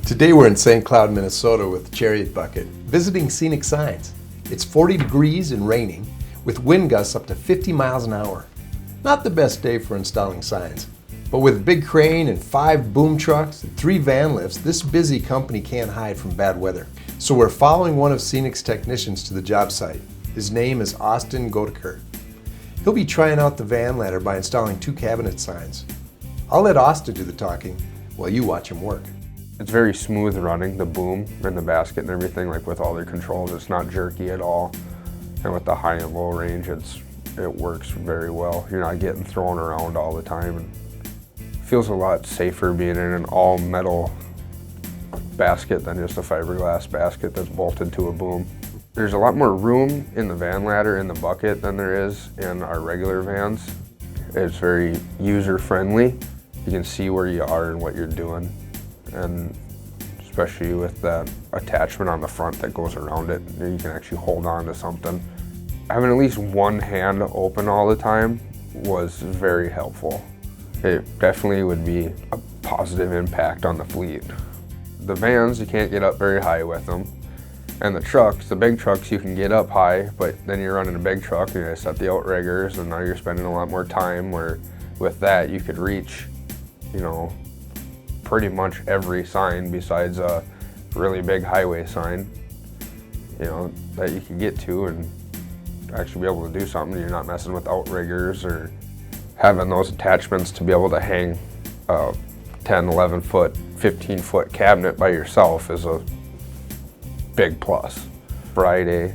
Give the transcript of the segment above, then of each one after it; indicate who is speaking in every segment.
Speaker 1: Today we're in St. Cloud, Minnesota with the Chariot Bucket, visiting Scenic signs. It's 40 degrees and raining, with wind gusts up to 50 miles an hour. Not the best day for installing signs, but with a big crane and 5 boom trucks and 3 van lifts, this busy company can't hide from bad weather. So we're following one of Scenic's technicians to the job site. His name is Austin Godeker. He'll be trying out the van ladder by installing 2 cabinet signs. I'll let Austin do the talking while you watch him work.
Speaker 2: It's very smooth running, the boom and the basket and everything, like with all their controls. It's not jerky at all. And with the high and low range, it works very well. You're not getting thrown around all the time. And it feels a lot safer being in an all metal basket than just a fiberglass basket that's bolted to a boom. There's a lot more room in the van ladder in the bucket than there is in our regular vans. It's very user friendly. You can see where you are and what you're doing. And especially with that attachment on the front that goes around it, you can actually hold on to something. Having at least one hand open all the time was very helpful. It definitely would be a positive impact on the fleet. The vans, you can't get up very high with them. And the trucks, the big trucks, you can get up high, but then you're running a big truck and you set the outriggers, and now you're spending a lot more time, where with that you could reach, pretty much every sign besides a really big highway sign, that you can get to and actually be able to do something. You're not messing with outriggers or having those attachments to be able to hang a 10, 11 foot, 15 foot cabinet by yourself is a big plus. Friday,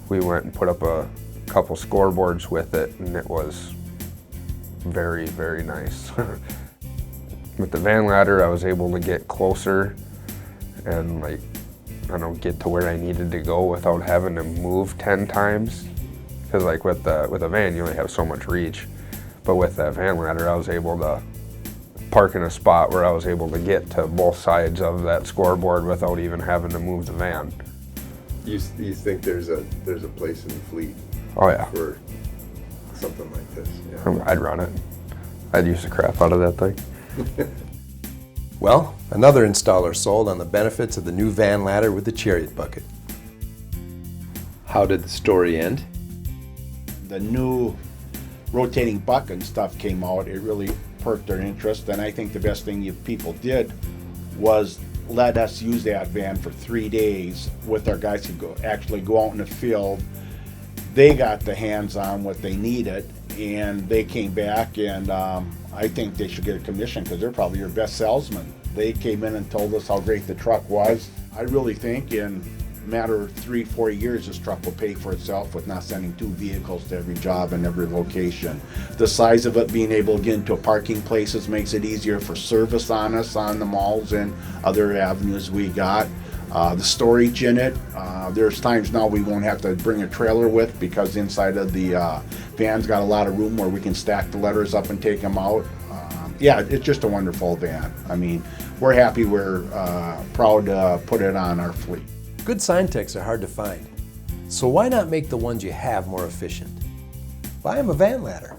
Speaker 2: we went and put up a couple scoreboards with it, and it was very, very nice. With the van ladder, I was able to get closer and get to where I needed to go without having to move 10 times. Because with a van, you only have so much reach. But with that van ladder, I was able to park in a spot where I was able to get to both sides of that scoreboard without even having to move the van.
Speaker 1: You think there's a place in the fleet?
Speaker 2: Oh yeah.
Speaker 1: For something like this? Yeah.
Speaker 2: I'd run it. I'd use the crap out of that thing.
Speaker 1: Well, another installer sold on the benefits of the new van ladder with the Chariot Bucket. How did the story end?
Speaker 3: The new rotating bucket and stuff came out. It really perked their interest, and I think the best thing you people did was let us use that van for 3 days with our guys who actually go out in the field. They got the hands on what they needed, and they came back, and I think they should get a commission because they're probably your best salesman. They came in and told us how great the truck was. I really think in a matter of 3-4 years, this truck will pay for itself with not sending 2 vehicles to every job and every location. The size of it, being able to get into parking places, makes it easier for service on us on the malls and other avenues we got. The storage in it, there's times now we won't have to bring a trailer with, because inside of the van's got a lot of room where we can stack the letters up and take them out. Yeah, it's just a wonderful van. I mean, we're happy, we're proud to put it on our fleet.
Speaker 1: Good sign techs are hard to find, so why not make the ones you have more efficient? Buy them a van ladder.